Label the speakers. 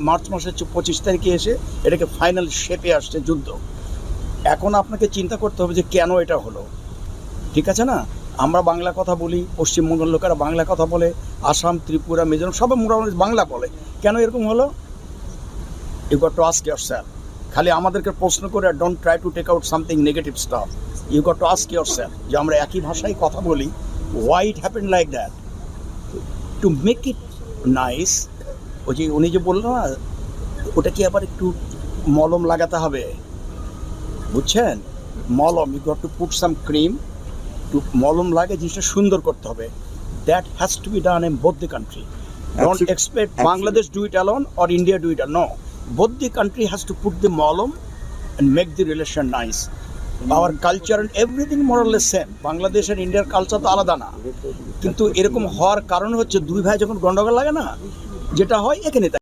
Speaker 1: March মাসের 25 তারিখে এসে এটাকে ফাইনাল শেপে আসছে যুদ্ধ। এখন আপনাকে চিন্তা করতে হবে যে কেন এটা হলো, ঠিক আছে না? আমরা বাংলা কথা বলি, পশ্চিমবঙ্গের লোকেরা বাংলা কথা বলে, আসাম, ত্রিপুরা, মিজোরাম সবাই মোটামুটি বাংলা বলে। কেন এরকম হলো? You got to ask yourself. খালি আমাদেরকে প্রশ্ন করে don't try to take out something negative stuff. You got to ask yourself যে আমরা একই ভাষায় কথা বলি, why it happen like that. To make it nice, ওই যে উনি যে বললো না, ওটা কি আবার একটু মলম লাগাতে হবে, বুঝছেন? মলম, you got to put some cream, একটু মলম লাগে জিনিসটা সুন্দর করতে হবে। That has to be done in both the country. Don't expect Bangladesh do it alone or India do it no. Both the country has to put the molum and make the relation nice. Our culture and everything more or less same. Bangladesh আর ইন্ডিয়ার culture তো আলাদা না, কিন্তু এরকম হওয়ার কারণ হচ্ছে দুই ভাই যখন গন্ডগোল লাগে না, যেটা হয় এখানে